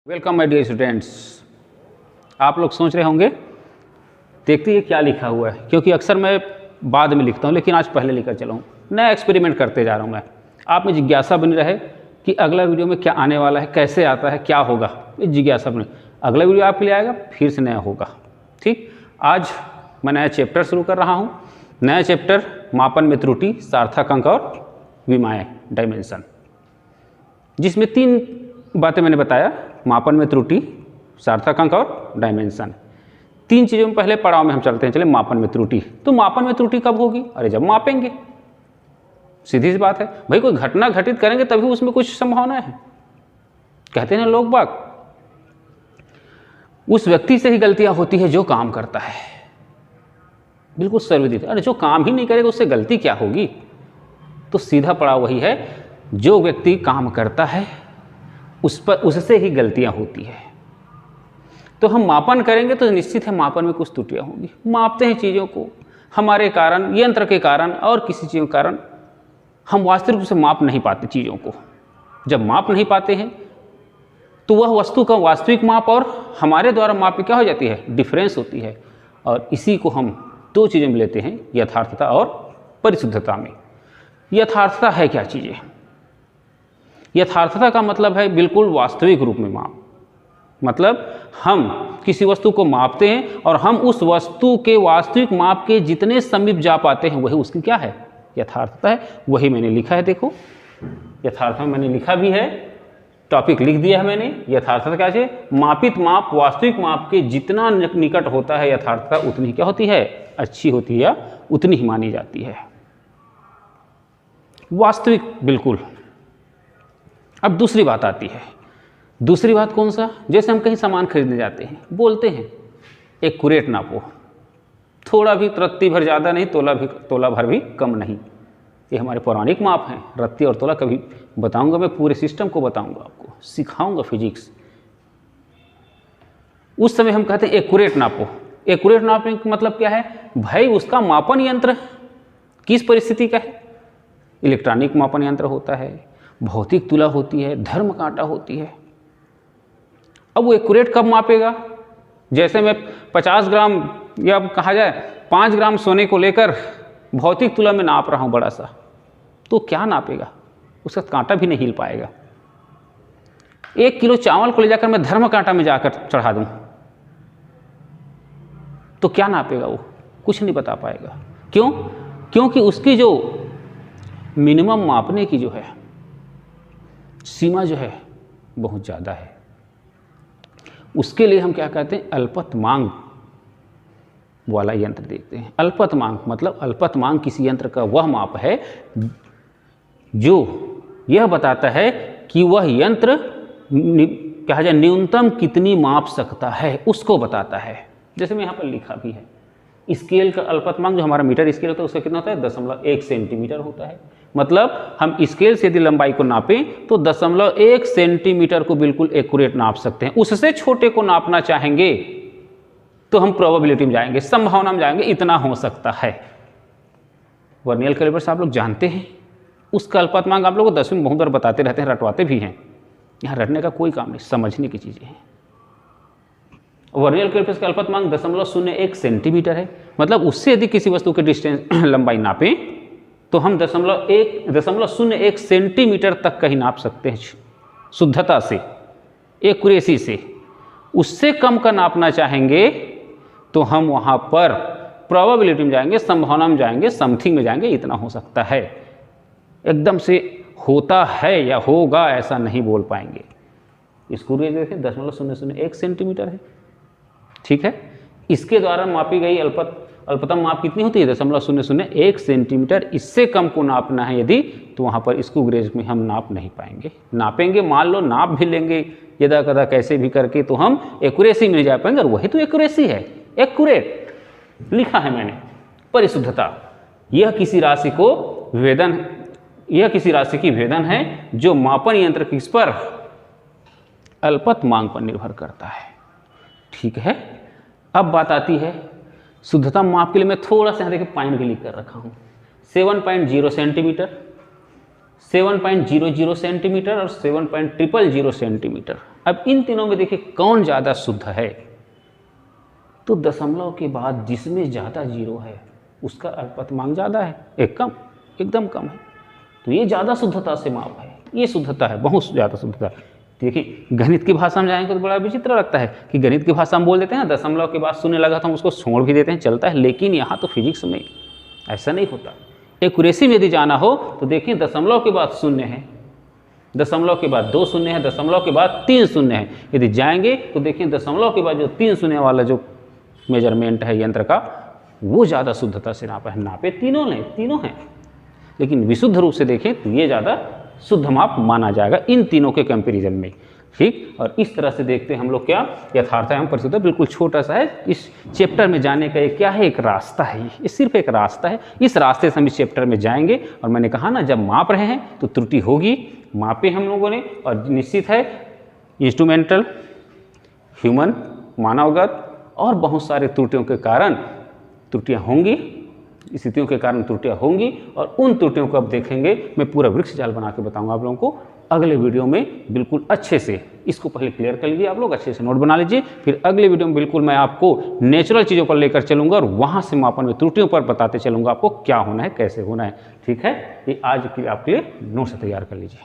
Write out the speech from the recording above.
Welcome my dear students. आप लोग सोच रहे होंगे देखते हैं क्या लिखा हुआ है, क्योंकि अक्सर मैं बाद में लिखता हूँ लेकिन आज पहले लिखकर चला हूँ। नया एक्सपेरिमेंट करते जा रहा हूँ मैं। आप में जिज्ञासा बनी रहे कि अगला वीडियो में क्या आने वाला है, कैसे आता है, क्या होगा, ये जिज्ञासा बनी। अगला वीडियो आपके लिए आएगा, फिर से नया होगा। ठीक, आज मैं नया चैप्टर शुरू कर रहा हूँ। नया चैप्टर मापन में त्रुटि, सार्थक अंक और विमाएँ डायमेंशन, जिसमें 3 बातें मैंने बताया। मापन में त्रुटि, सार्थक अंक और डायमेंशन। 3 चीज़ों में पहले पड़ाव में हम चलते हैं। चले मापन में त्रुटि। तो मापन में त्रुटि कब होगी? अरे जब मापेंगे। सीधी सी बात है भाई, कोई घटना घटित करेंगे तभी उसमें कुछ संभावना है। कहते हैं लोग बाग, उस व्यक्ति से ही गलतियां होती है जो काम करता है। बिल्कुल सर्वविदित। अरे जो काम ही नहीं करेगा उससे गलती क्या होगी? तो सीधा पड़ाव वही है, जो व्यक्ति काम करता है उससे ही गलतियां होती है। तो हम मापन करेंगे तो निश्चित है मापन में कुछ त्रुटियां होंगी। मापते हैं चीज़ों को, हमारे कारण, यंत्र के कारण और किसी चीज़ के कारण हम वास्तविक रूप से माप नहीं पाते चीज़ों को। जब माप नहीं पाते हैं तो वह वस्तु का वास्तविक माप और हमारे द्वारा माप में क्या हो जाती है? डिफरेंस होती है। और इसी को हम 2 चीज़ें में लेते हैं, यथार्थता और परिशुद्धता में। यथार्थता है क्या चीज़ें? यथार्थता का मतलब है बिल्कुल वास्तविक रूप में माप। मतलब हम किसी वस्तु को मापते हैं और हम उस वस्तु के वास्तविक माप के जितने समीप जा पाते हैं वही उसकी क्या है? यथार्थता है। वही मैंने लिखा है, देखो यथार्थता मैंने लिखा भी है, टॉपिक लिख दिया है मैंने। यथार्थता क्या है? मापित माप वास्तविक माप के जितना निकट होता है यथार्थता उतनी ही क्या होती है? अच्छी होती है या उतनी ही मानी जाती है। वास्तविक बिल्कुल। अब दूसरी बात आती है। दूसरी बात कौन सा? जैसे हम कहीं सामान खरीदने जाते हैं, बोलते हैं एक्यूरेट नापो, थोड़ा भी रत्ती भर ज़्यादा नहीं, तोला भर भी कम नहीं। ये हमारे पौराणिक माप हैं। रत्ती और तोला कभी बताऊंगा, मैं पूरे सिस्टम को बताऊंगा, आपको सिखाऊंगा फिजिक्स। उस समय हम कहते हैं एक्यूरेट नापो। एक्यूरेट नापने का मतलब क्या है भाई? उसका मापन यंत्र किस परिस्थिति का है? इलेक्ट्रॉनिक मापन यंत्र होता है, भौतिक तुला होती है, धर्म कांटा होती है। अब वो एक्यूरेट कब मापेगा? जैसे मैं 50 ग्राम या कहा जाए 5 ग्राम सोने को लेकर भौतिक तुला में नाप रहा हूँ बड़ा सा, तो क्या नापेगा? उसका कांटा भी नहीं हिल पाएगा। 1 किलो चावल को ले जाकर मैं धर्म कांटा में जाकर चढ़ा दूँ तो क्या नापेगा? वो कुछ नहीं बता पाएगा। क्यों? क्योंकि उसकी जो मिनिमम मापने की जो है सीमा जो है बहुत ज़्यादा है। उसके लिए हम क्या कहते हैं? अल्पतमांक वाला यंत्र देखते हैं। अल्पतमांक मतलब अल्पतमांक किसी यंत्र का वह माप है जो यह बताता है कि वह यंत्र कहा जाए न्यूनतम कितनी माप सकता है, उसको बताता है। जैसे मैं यहाँ पर लिखा भी है, स्केल का अल्पतमांक जो हमारा मीटर स्केल होता है उसका कितना होता है? 0.1 सेंटीमीटर होता है। मतलब हम स्केल से यदि लंबाई को नापें तो 0.1 सेंटीमीटर को बिल्कुल एक्यूरेट नाप सकते हैं। उससे छोटे को नापना चाहेंगे तो हम प्रोबेबिलिटी में जाएंगे, संभावना में जाएंगे, इतना हो सकता है। वर्नियर कैलिपर से आप लोग जानते हैं, उसका अल्पतमांक आप लोग को 10वीं में बहुत बार बताते रहते हैं, रटवाते भी हैं। यहाँ रटने का कोई काम नहीं, समझने की चीज़ें हैं। वर्नियर कैलिपर का अल्पतमांक 0.01 सेंटीमीटर है। मतलब उससे यदि किसी वस्तु के डिस्टेंस लंबाई नापें तो हम 0.01 सेंटीमीटर तक कहीं नाप सकते हैं शुद्धता से, एक्यूरेसी से। उससे कम का नापना चाहेंगे तो हम वहाँ पर प्रोबेबिलिटी में जाएंगे, संभावना में जाएंगे, समथिंग में जाएंगे, इतना हो सकता है। एकदम से होता है या होगा ऐसा नहीं बोल पाएंगे। इसको देखें 0.001 सेंटीमीटर है, ठीक है। इसके द्वारा मापी गई अल्पतम माप कितनी होती है? 0.001 सेंटीमीटर। इससे कम को नापना है यदि, तो वहाँ पर स्क्रू गेज में हम नाप नहीं पाएंगे। नापेंगे, मान लो नाप भी लेंगे यदा कदा कैसे भी करके, तो हम एक्यूरेसी में जा पाएंगे। और वही तो एक्यूरेसी है, एक्यूरेट लिखा है मैंने। परिशुद्धता, यह किसी राशि की विभेदन है जो मापन यंत्र किस पर? अल्पतमांक पर निर्भर करता है, ठीक है। अब बात आती है शुद्धता माप के लिए। मैं थोड़ा सा देखिए पॉइंट भी लिख कर रखा हूँ। 7.0 सेंटीमीटर, 7.00 सेंटीमीटर और 7.000 सेंटीमीटर। अब इन तीनों में देखिए कौन ज़्यादा शुद्ध है, तो दशमलव के बाद जिसमें ज़्यादा जीरो है उसका अल्पतमांक ज़्यादा है, एक कम, एकदम कम है, तो ये ज़्यादा शुद्धता से माप है, ये शुद्धता है, बहुत ज़्यादा शुद्धता। देखिए गणित की भाषा में जाएंगे तो बड़ा विचित्र लगता है कि गणित की भाषा में बोल देते हैं दशमलव के बाद शून्य लगा तो हम उसको छोड़ भी देते हैं, चलता है, लेकिन यहाँ तो फिजिक्स में ऐसा नहीं होता। एक्यूरेसी में यदि जाना हो तो देखिए दशमलव के बाद शून्य है, दशमलव के बाद 2 शून्य है, दशमलव के बाद 3 शून्य है, यदि जाएंगे तो देखिए दशमलव के बाद जो 3 शून्य वाला जो मेजरमेंट है यंत्र का, वो ज़्यादा शुद्धता से नापा है, नापे तीनों हैं, लेकिन विशुद्ध रूप से देखें तो ये ज़्यादा शुद्ध माप माना जाएगा इन तीनों के कंपैरिजन में। ठीक, और इस तरह से देखते हैं हम लोग क्या यथार्थ एवं परिशुद्धता, बिल्कुल छोटा सा है। इस चैप्टर में जाने का ये क्या है, एक रास्ता है, ये सिर्फ एक रास्ता है, इस रास्ते से हम इस चैप्टर में जाएंगे। और मैंने कहा ना, जब माप रहे हैं तो त्रुटि होगी, मापे हम लोगों ने, और निश्चित है इंस्ट्रूमेंटल, ह्यूमन, मानवगत और बहुत सारे त्रुटियों के कारण त्रुटियाँ होंगी, स्थितियों के कारण त्रुटियाँ होंगी, और उन त्रुटियों को अब देखेंगे। मैं पूरा वृक्ष जाल बना के बताऊंगा आप लोगों को अगले वीडियो में, बिल्कुल अच्छे से। इसको पहले क्लियर कर लीजिए, आप लोग अच्छे से नोट बना लीजिए, फिर अगले वीडियो में बिल्कुल मैं आपको नेचुरल चीज़ों पर लेकर चलूंगा और वहाँ से मापन में त्रुटियों पर बताते चलूंगा आपको क्या होना है, कैसे होना है। ठीक है, ये आज के आपके लिए नोट्स तैयार कर लीजिए।